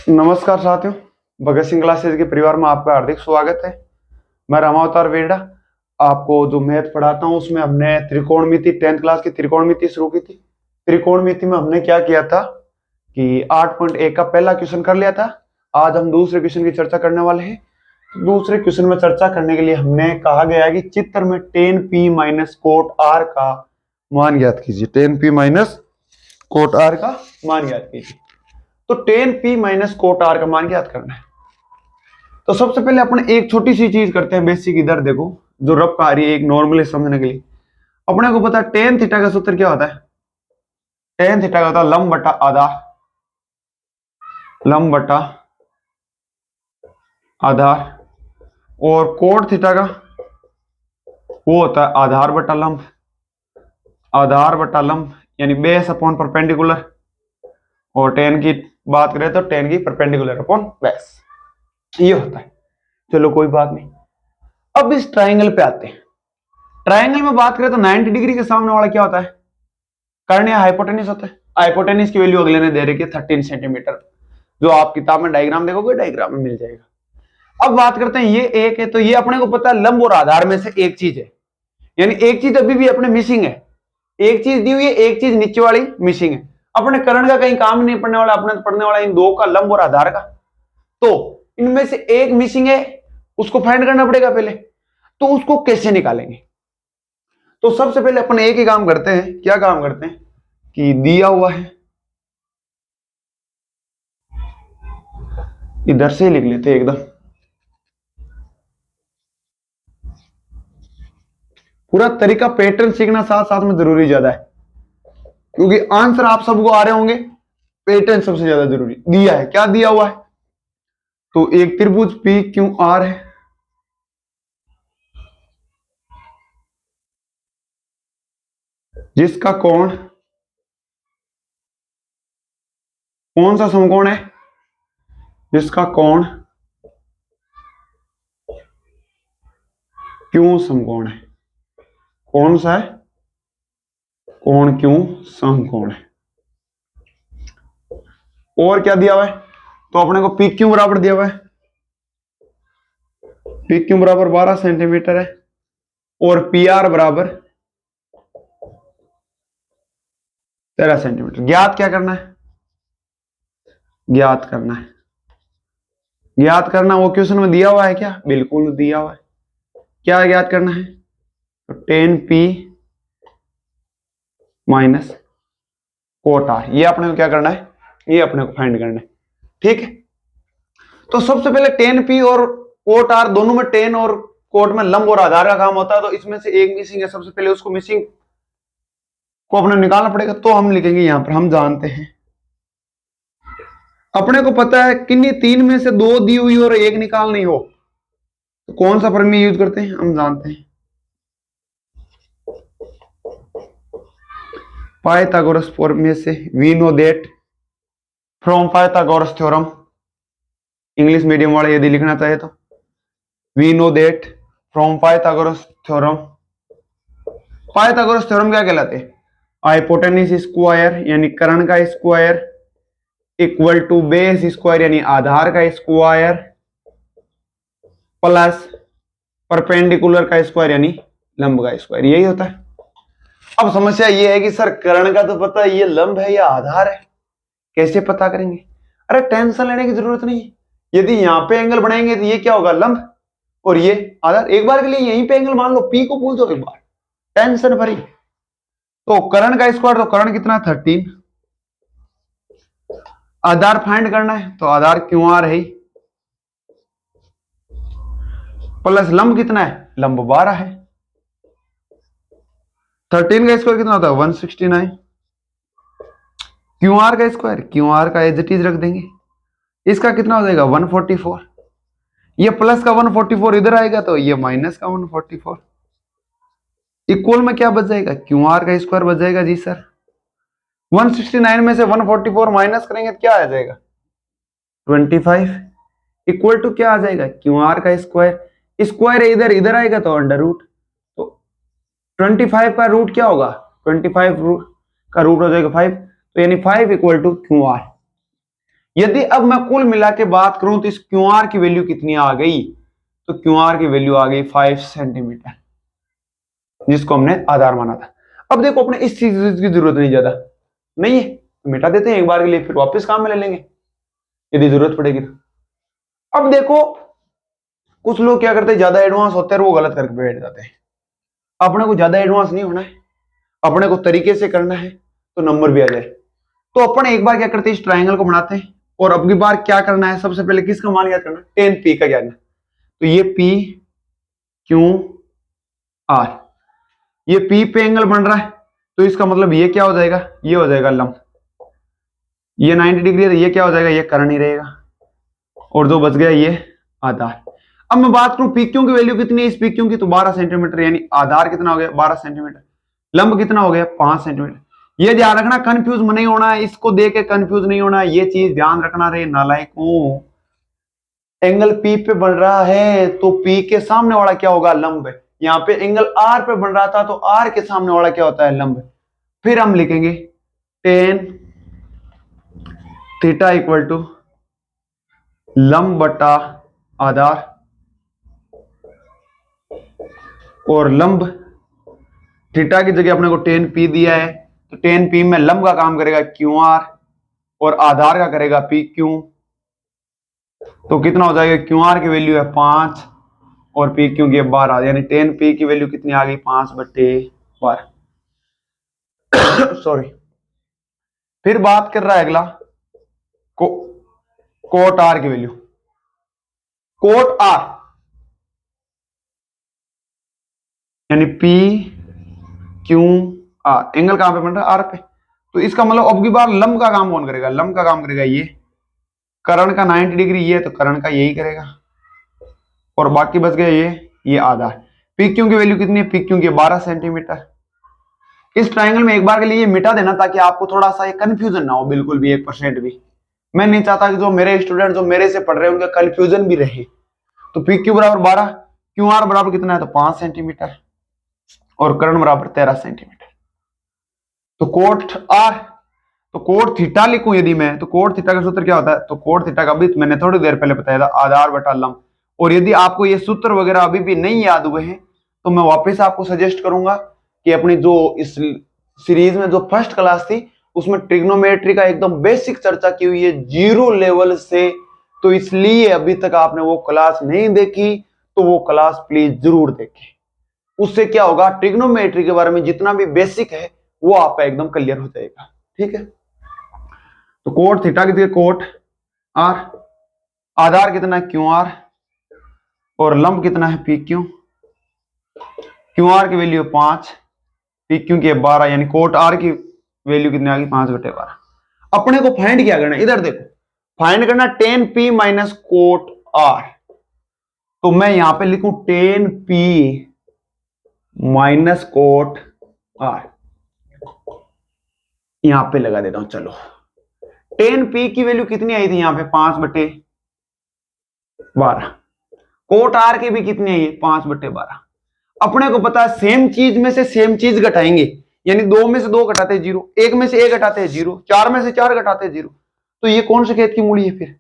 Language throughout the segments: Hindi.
नमस्कार साथियों, भगत सिंह क्लासेज के परिवार में आपका हार्दिक स्वागत है। मैं रामावतार वेड़ा आपको जो मैथ पढ़ाता हूं उसमें हमने त्रिकोणमिति 10th क्लास की त्रिकोणमिति शुरू की थी। त्रिकोणमिति में हमने क्या किया था कि 8.1 का पहला क्वेश्चन कर लिया था। आज हम दूसरे क्वेश्चन की चर्चा करने वाले हैं। दूसरे क्वेश्चन में चर्चा करने के लिए हमने कहा गया कि चित्र में tan p minus cot r का मान ज्ञात कीजिए। tan p minus cot r का मान ज्ञात कीजिए। तो tan p minus cot r का मान ज्ञात करना है। तो सबसे पहले अपन एक छोटी सी चीज करते हैं, बेसिक। इधर देखो, जो रफ आ रही है, एक नॉर्मली समझने के लिए अपने को पता है tan थीटा का सूत्र क्या होता है। tan थीटा का होता है लंब बटा आधार, लंब बटा आधार। और कोट थीटा का वो होता है आधार बटा लंब, आधार बटा लंब यानी बेस अपॉन परपेंडिकुलर। और tan की बात करें तो tan की परपेंडिकुलर अपॉन बेस, ये होता है। चलो कोई बात नहीं। अब इस ट्राइंगल पे आते हैं। ट्राइंगल में बात करें तो 90 डिग्री के सामने वाला क्या होता है, कर्ण या हाइपोटेनिस होता है। हाइपोटेनिस की वैल्यू अगले ने दे रखी है 13 सेंटीमीटर, जो आप किताब में डायग्राम देखोगे डायग्राम में मिल जाएगा। अब बात करते हैं, ये एक है तो ये अपने को पता है लंब और आधार में से एक चीज है, यानी एक चीज अभी भी अपने मिसिंग है। एक चीज दी हुई है, एक चीज नीचे वाली मिसिंग है। अपने कर्ण का कहीं काम नहीं पड़ने वाला, अपने तो पड़ने वाला इन दो का, लंब और आधार का। तो इनमें से एक मिसिंग है, उसको फाइंड करना पड़ेगा पहले। तो उसको कैसे निकालेंगे? तो सबसे पहले अपन एक ही काम करते हैं। क्या काम करते हैं कि दिया हुआ है, इधर से लिख लेते हैं एकदम। पूरा तरीका पैटर्न सीखना साथ साथ में जरूरी ज्यादा है, क्योंकि आंसर आप सबको आ रहे होंगे। पैटर्न सबसे ज्यादा जरूरी। दिया है, क्या दिया हुआ है? तो एक त्रिभुज पी क्यू आर है, जिसका कोण, कौन सा समकोण है? जिसका कोण क्यों समकोण है। कौन सा है? कोण क्यों समकोण है। और क्या दिया हुआ है? तो अपने को पी क्यू बराबर दिया हुआ है, पी क्यू बराबर 12 सेंटीमीटर है। और पी आर बराबर 13 सेंटीमीटर। ज्ञात क्या करना है? ज्ञात करना है, ज्ञात करना। वो क्वेश्चन में दिया हुआ है क्या? बिल्कुल दिया हुआ है। क्या ज्ञात करना है? तो tan p minus cot r, ये अपने को क्या करना है? ये अपने को फाइंड करना है। ठीक है, तो सबसे पहले tan p और कोट r दोनों में, tan और कोट में लंब और आधार का काम होता है। तो इसमें से एक मिसिंग है, सबसे पहले उसको मिसिंग को अपने निकालना पड़ेगा। तो हम लिखेंगे यहां पर, हम जानते हैं, अपने को पता है किन्हीं तीन में से दो दी हुई और एक निकालनी हो तो कौन सा प्रमेय यूज करते हैं? हम जानते हैं पाइथागोरस प्रमेय से। We know that from Pythagoras theorem. English medium वाले यदि लिखना चाहे तो we know that from Pythagoras theorem. Pythagoras theorem क्या कहलाते हैं? हाइपोटेनिस स्क्वायर यानी कर्ण का square equal to base square यानी आधार का स्क्वायर प्लस परपेंडिकुलर का स्क्वायर यानी लंब का स्क्वायर, यही होता है। अब समस्या ये है कि सर कर्ण का तो पता है, ये लंब है या आधार है, कैसे पता करेंगे? अरे टेंशन लेने की जरूरत नहीं है। यदि यहां पे एंगल बनाएंगे तो ये क्या होगा? लंब, और ये आधार। एक बार के लिए यहीं पे एंगल मान लो, पी को भूल दो एक बार, टेंशन भरी। तो कर्ण का स्क्वायर, तो कर्ण कितना? 13। आधार फाइंड करना है तो आधार क्यों आ रही, प्लस लंब कितना है? लंब 12 है। 13 का स्क्वायर कितना होता है? 169। क्यू आर का स्क्वायर, क्यू आर का एज इट इज रख देंगे। इसका कितना हो जाएगा? 144। ये प्लस का 144 इधर आएगा तो ये माइनस का 144। इक्वल में क्या बच जाएगा? क्यू आर का स्क्वायर बच जाएगा। जी सर, 169 में से 144 माइनस करेंगे तो क्या आ जाएगा? 25 इक्वल टू क्या आ जाएगा? क्यू आर का स्क्वायर। स्क्वायर इधर, इधर आएगा तो अंडर रूट। तो 25 का रूट क्या होगा? 25 रूट का रूट हो जाएगा 5, तो यानी 5 इक्वल टू क्यू आर। यदि अब मैं कुल मिला के बात करूं तो इस क्यू आर की वैल्यू कितनी आ गई, तो क्यू आर की वैल्यू आ गई 5 सेंटीमीटर, जिसको हमने आधार माना था। अब देखो अपने इस चीज की जरूरत नहीं ज्यादा नहीं है, तो मिटा देते हैं एक बार के लिए, फिर वापस काम में ले लेंगे यदि जरूरत पड़ेगी तो। अब देखो कुछ लोग क्या करते हैं, ज्यादा एडवांस होते हैं और वो गलत करके बैठ जाते हैं। अपने को ज्यादा एडवांस नहीं होना है, अपने को तरीके से करना है तो नंबर भी आ जाए। तो अपन एक बार क्या करते हैं, इस ट्राइंगल को बनाते हैं और अगली बार क्या करना है, सबसे पहले किसका मान याद करना है, 10p का ज्ञान। तो ये p क्यू आर, ये p पे एंगल बन रहा है, तो इसका मतलब ये क्या हो जाएगा, ये हो जाएगा लंब। ये 90 डिग्री है तो ये क्या हो जाएगा, ये कर्ण ही रहेगा, और जो बच गया ये आधार। अब मैं बात करूं पी क्यू की वैल्यू कितनी है इस पी क्यू की, तो 12 सेंटीमीटर, यानी आधार कितना हो गया 12 सेंटीमीटर, लंब कितना हो गया 5 सेंटीमीटर। ये ध्यान रखना, कंफ्यूज नहीं होना है, इसको देख के कंफ्यूज नहीं होना है, ये चीज ध्यान रखना रे नालायकों। एंगल पी पे बन रहा है तो पी के सामने वाला क्या होगा, लंब। यहाँ पे एंगल आर पे बन रहा था तो आर के सामने वाला क्या होता है, लंब। फिर हम लिखेंगे टेन थीटा इक्वल टू लंब बटा आधार, और लंब थीटा की जगह अपने को 10p दिया है, तो 10p में लंब का काम करेगा क्यू आर और आधार का करेगा पी क्यू। तो कितना हो जाएगा, क्यू आर की वैल्यू है 5 और पी क्यू की 12, यानी 10p की वैल्यू कितनी आ गई 5/12। सॉरी। फिर बात कर रहा है अगला कोट आर की वैल्यू। कोट आर यानी पी क्यू आर, एंगल कहां पे बन रहा है, आर पे। तो इसका मतलब अब की बार लंब का काम कौन करेगा, लंब का काम करेगा ये, कर्ण का 90 डिग्री ये, तो कर्ण का यही करेगा, और बाकी बच गया ये आधा। पी क्यू की वैल्यू कितनी है, पी क्यू की 12 सेंटीमीटर। इस ट्राइंगल में एक बार के लिए मिटा देना ताकि आपको थोड़ा सा कंफ्यूजन ना हो, बिल्कुल भी 1% भी। मैं नहीं चाहता कि जो मेरे स्टूडेंट जो मेरे से पढ़ रहे हैं उनका कंफ्यूजन भी रहे। तो पी क्यू बराबर 12, क्यू आर बराबर कितना है, तो 5 सेंटीमीटर, और कर्ण बराबर 13 सेंटीमीटर। तो कोट आर, तो कोट थीटा लिखूं यदि मैं, तो कोट थीटा का सूत्र क्या होता है, तो कोट थीटा का भी मैंने थोड़ी देर पहले बताया था, आधार बटा लंब। और यदि आपको ये सूत्र वगैरह अभी भी नहीं याद हुए हैं तो मैं वापस आपको सजेस्ट करूंगा कि अपनी जो इस सीरीज में जो फर्स्ट क्लास थी उसमें ट्रिग्नोमेट्री का एकदम बेसिक चर्चा की हुई है 0 लेवल से, तो इसलिए अभी तक आपने वो क्लास नहीं देखी तो वो क्लास प्लीज जरूर देखें। उससे क्या होगा, ट्रिग्नोमेट्री के बारे में जितना भी बेसिक है वो आपका एकदम क्लियर हो जाएगा। ठीक है, तो कोट थीटा कितने, कोट आर, आधार कितना है क्यू आर, और लंब कितना है पी क्यू। क्यू आर की वैल्यू 5, पी क्यू की 12, यानी कोट आर की वैल्यू कितनी आ गई 5/12। अपने को फाइंड क्या करना है, इधर देखो फाइंड करना 10p माइनस कोट आर। तो मैं यहां पे लिखूं 10p माइनस कोट आर, यहां पे लगा देता हूं। चलो 10p की वैल्यू कितनी आई थी यहां पे 5/12, कोट आर की भी कितनी आई है 5/12। अपने को पता है सेम चीज में से सेम चीज घटाएंगे, यानी 2 में से 2 घटाते 0, 1 में से 1 घटाते 0, 4 में से 4 घटाते 0, तो ये कौन से खेत की मूली है फिर,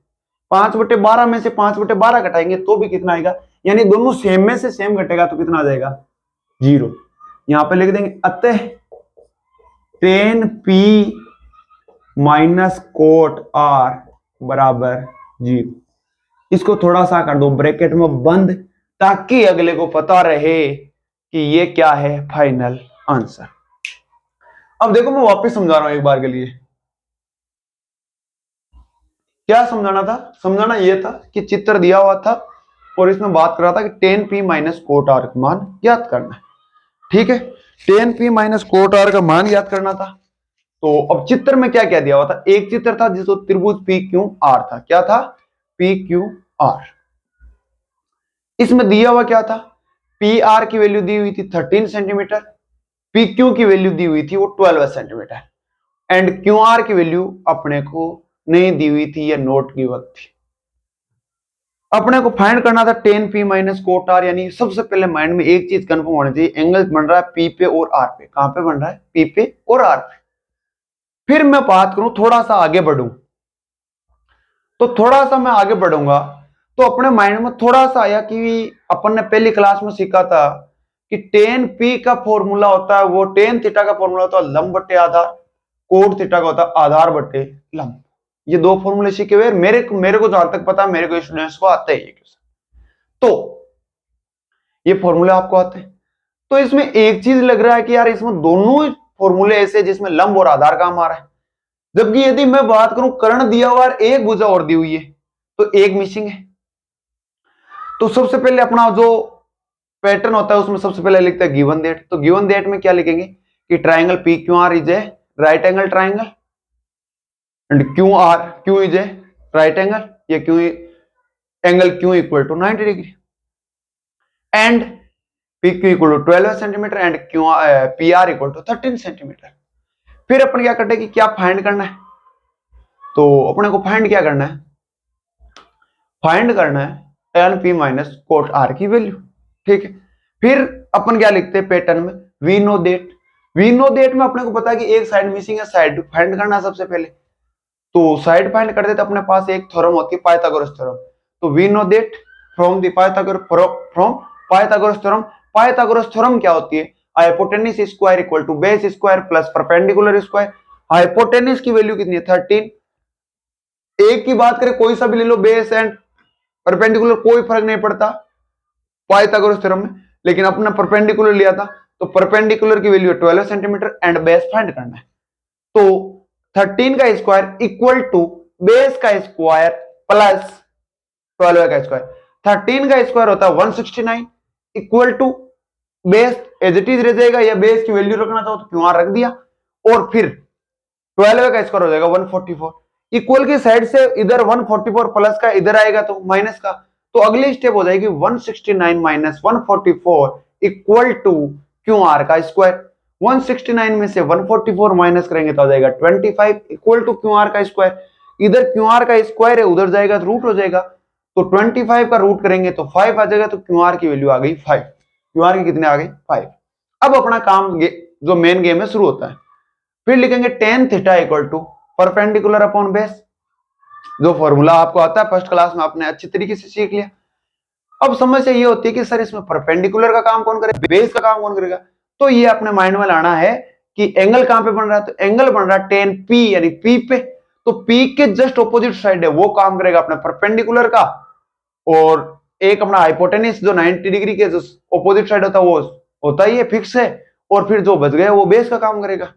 5/12 में से 5/12 घटाएंगे तो भी कितना आएगा, यानी दोनों सेम में से सेम घटेगा तो कितना आ जाएगा 0। यहां पे लिख देंगे अतः 10p माइनस कोट आर बराबर 0। इसको थोड़ा सा कर दो ब्रैकेट में बंद ताकि अगले को पता रहे कि ये क्या है फाइनल आंसर। अब देखो मैं वापस समझा रहा हूं एक बार के लिए। क्या समझाना था, समझाना यह था कि चित्र दिया हुआ था और इसमें बात कर रहा था कि 10p माइनस कोट आर का मान याद करना है। ठीक है, 10p माइनस कोट आर का मान याद करना था। तो अब चित्र में क्या क्या दिया हुआ था, एक चित्र था जिसको त्रिभुज पी क्यू आर था, क्या था पी क्यू आर। इसमें दिया हुआ क्या था, पी आर की वैल्यू दी हुई थी 13 सेंटीमीटर, पी क्यू की वैल्यू दी हुई थी वो 12 सेंटीमीटर, एंड क्यू आर की वैल्यू अपने को नहीं दी हुई थी या नोट गिवन थी। अपने को फाइंड करना था 10p माइनस कोट आर, यानी सबसे पहले माइंड में एक चीज कंफर्म होनी चाहिए, एंगल बन रहा है पी पे और आर पे। कहां पे बन रहा है, पी पे और आर पे। फिर मैं बात करूं थोड़ा सा आगे बढ़ूं, तो थोड़ा सा मैं आगे बढ़ूंगा तो अपने माइंड में थोड़ा सा आया कि अपन ने पहली क्लास में सीखा था कि टेन पी का फॉर्मूला होता है, वो टेन थीटा का फॉर्मूला होता है लंब बटे आधार, कोड थीटा का होता है आधार बटे लंब। ये दो फॉर्मूले सीखे हुए मेरे को जहां तक पता है, मेरे को स्टूडेंट्स को आते हैं ये क्वेश्चन, तो ये फॉर्मूले आपको आते हैं। तो इसमें एक चीज लग रहा है कि यार इसमें दोनों फॉर्मूले ऐसे जिसमें लंब और आधार काम आ रहा है, जबकि यदि मैं बात करूं कर्ण दिया हुआ और एक भुजा और दी हुई है तो एक मिसिंग है। तो सबसे पहले अपना जो पैटर्न होता है उसमें सबसे पहले लिखते हैं गिवन डेट। तो गिवन डेट में क्या लिखेंगे कि triangle P Q R is a right angle triangle and Q is a right angle, या Q angle Q equal to 90 degree and P Q equal to 12 centimetre and Q P R equal to 13 centimetre. फिर अपन क्या करते हैं कि क्या फाइंड करना है, तो अपने को फाइंड क्या करना है, फाइंड करना है tan p minus cot r की वैल्यू। ठीक है, फिर अपन क्या लिखते हैं पैटर्न में we know that. We know that में अपने को पता है कि एक साइड मिसिंग है, साइड फाइंड करना है सबसे पहले। तो साइड फाइंड करते तो अपने पास एक थ्योरम होती है पाइथागोरस थ्योरम। तो we know that from Pythagoras theorem. Pythagoras theorem क्या होती है, hypotenuse square equal to base square plus perpendicular square. Hypotenuse की वैल्यू कितनी है 13। एक की बात करें कोई सा भी ले लो, बेस एंड परपेंडिकुलर कोई फर्क नहीं पड़ता पाइथागोरस थ्योरम में, लेकिन अपना परपेंडिकुलर लिया था तो परपेंडिकुलर की value 12 centimetre and base find करना है। तो 13 का स्क्वायर इक्वल टू बेस का स्क्वायर प्लस 12 का स्क्वायर। 13 का स्क्वायर होता है 169 equal to base as it is रह जाएगा, या बेस की वैल्यू रखना चाहो तो क्यों रख दिया, और फिर 12 का स्क्वायर हो जाएगा 144। इक्वल की साइड से इधर 144 प्लस का इधर आएगा तो माइनस का, तो अगली स्टेप हो जाएगी 169 minus 144 equal to Q R का स्क्वायर। 169 में से 144 माइनस करेंगे तो आ जाएगा 25 इक्वल टू क्यू आर का स्क्वायर। इधर क्यू आर का स्क्वायर है, उधर जाएगा तो रूट हो जाएगा, तो 25 का रूट करेंगे तो 5 आ जाएगा, तो क्यू आर की वैल्यू आ गई 5। क्यू आर की कितने आ गई 5। अब अपना काम जो मेन गेम है शुरू होता है। फिर लिखेंगे tan theta equal to perpendicular upon base, जो फॉर्मूला आपको आता है फर्स्ट क्लास में आपने अच्छी तरीके से सीख लिया। अब समस्या ये होती है कि सर इसमें परपेंडिकुलर का काम कौन करेगा, बेस का काम कौन करेगा। तो ये अपने माइंड में लाना है कि एंगल कहां पे बन रहा है, तो एंगल बन रहा है टेन पी यानी पी पे, तो पी के जस्ट ऑपोजिट साइड है वो काम करेगा अपना परपेंडिकुलर का, और एक अपना हाइपोटेन्यूस जो 90 डिग्री के जो ऑपोजिट साइड होता है वो होता ही है फिक्स है, और फिर जो बच गया वो बेस का काम करेगा।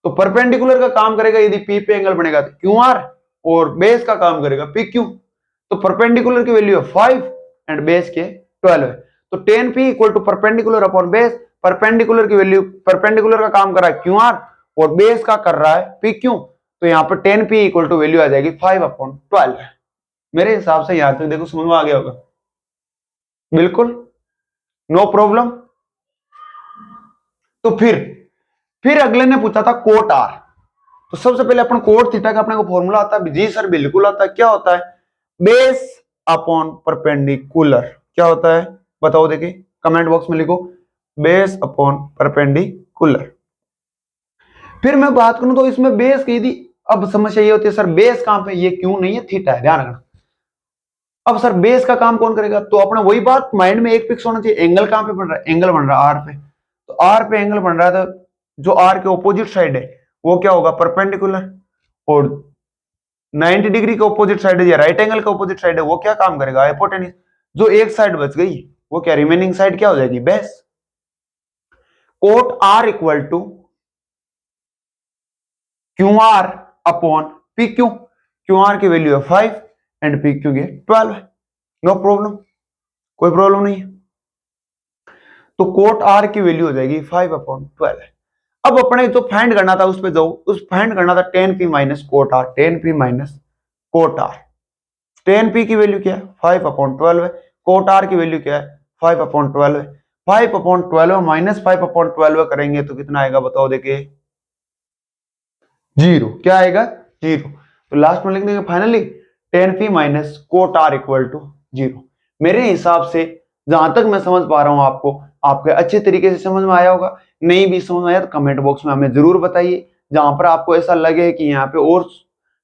तो परपेंडिकुलर का काम करेगा यदि पी पे एंगल बनेगा तो क्यू आर, और बेस का काम करेगा पी क्यू। तो परपेंडिकुलर की वैल्यू है 5 एंड बेस के 12 है, तो tan P equal to perpendicular upon base. Perpendicular की वैल्यू, परपेंडिकुलर का काम कर रहा है क्यू आर और बेस का कर रहा है पी क्यू, तो यहाँ पर tan P equal to value आ जाएगी 5 अपॉन 12। मेरे हिसाब से यहां तक देखो समझ में आ गया होगा, बिल्कुल नो प्रॉब्लम। तो फिर अगले ने पूछा था कोट आर। तो सबसे पहले अपन कोट थीटा का अपने को फॉर्मूला आता है, जी सर बिल्कुल आता है। क्या होता है, बेस अपॉन परपेंडिकुलर। क्या होता है बताओ, देखिए कमेंट बॉक्स में लिखो बेस अपॉन परपेंडिकुलर। फिर मैं बात करूं तो इसमें बेस की थी, अब समस्या ये होती है सर बेस कहां पे, ये क्यों नहीं है थीटा है, ध्यान रखना। अब सर बेस का काम कौन करेगा, तो अपना वही बात माइंड में एक फिक्स होना चाहिए, एंगल कहां पे बन रहा है, एंगल बन रहा है आर पे। तो आर पे एंगल बन रहा है तो जो आर के ऑपोजिट साइड है वो क्या होगा परपेंडिकुलर, और 90 डिग्री के ऑपोजिट साइड है या राइट एंगल के ऑपोजिट साइड है वो क्या काम करेगा हाइपोटेन्यूस। जो एक साइड बच गई वो क्या रिमेनिंग साइड क्या हो जाएगी base. Cot R equal to Q R upon P Q. Q R की वैल्यू है 5 एंड पी क्यू की 12 है, नो प्रॉब्लम, कोई प्रॉब्लम नहीं है। तो कोट आर की वैल्यू हो जाएगी 5 अपॉन 12 है। अब अपने जो फाइंड करना था उस पे जाओ, उस फाइंड करना था tan P minus cot R. Tan P minus cot R, tan P की वैल्यू क्या है 5 अपॉन 12 है, कोट आर की वैल्यू क्या है 5 अपॉन 12 है। 5 अपॉन 12 माइनस 5 अपॉन 12 करेंगे तो कितना आएगा बताओ, देखिए जीरो। क्या आएगा जीरो। तो लास्ट में लिख देंगे finally tan P minus cot R equal to zero. मेरे हिसाब से जहां तक मैं समझ पा रहा हूं आपको, आपके अच्छे तरीके से समझ में आया होगा। नहीं भी समझ में आया तो कमेंट बॉक्स में हमें जरूर बताइए, जहां पर आपको ऐसा लगे कि यहाँ पे और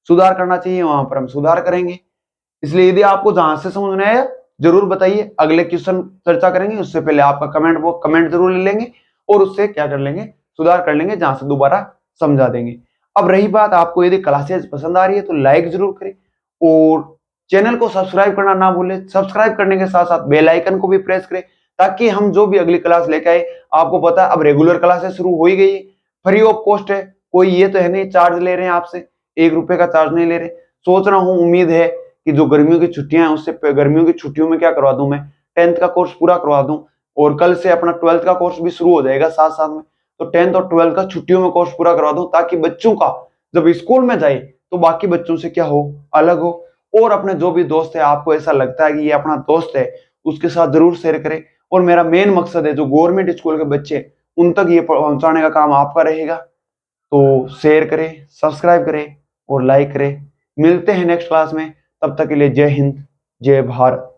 सुधार करना चाहिए वहां पर हम सुधार करेंगे। इसलिए यदि आपको जहां से समझ में आया जरूर बताइए, अगले क्वेश्चन चर्चा करेंगे उससे पहले आपका कमेंट जरूर ले लेंगे और उससे क्या कर लेंगे, सुधार कर लेंगे, जहां से दोबारा समझा देंगे। अब रही बात, आपको यदि क्लासेस पसंद आ रही है तो लाइक जरूर करें और चैनल को सब्सक्राइब करना ना भूलें। सब्सक्राइब करने के साथ साथ बेल आइकन को भी प्रेस करें ताकि हम जो भी अगली क्लास लेके आए, आपको पता है अब रेगुलर क्लासेस शुरू हो ही गई है, फ्री ऑफ कॉस्ट है, कोई ये तो है नहीं चार्ज ले रहे हैं आपसे, 1 रुपए का चार्ज नहीं ले रहे। सोच रहा हूँ, उम्मीद है कि जो गर्मियों की छुट्टियां हैं उससे गर्मियों की छुट्टियों में क्या करवा दूं, मैं 10th का कोर्स पूरा करवा दूं और कल से अपना 12th का कोर्स भी शुरू हो जाएगा साथ साथ में। तो 10th और 12th का छुट्टियों में कोर्स पूरा करवा दूं ताकि बच्चों का जब स्कूल में जाए तो बाकी बच्चों से क्या हो, अलग हो। और अपने जो भी दोस्त है, आपको ऐसा लगता है कि ये अपना दोस्त है, उसके साथ जरूर शेयर करें। और मेरा मेन मकसद है जो गवर्नमेंट स्कूल के बच्चे उन तक ये पहुंचाने का काम आपका रहेगा। तो शेयर करें, सब्सक्राइब करें और लाइक करें। मिलते हैं नेक्स्ट क्लास में, तब तक के लिए जय हिंद, जय भारत।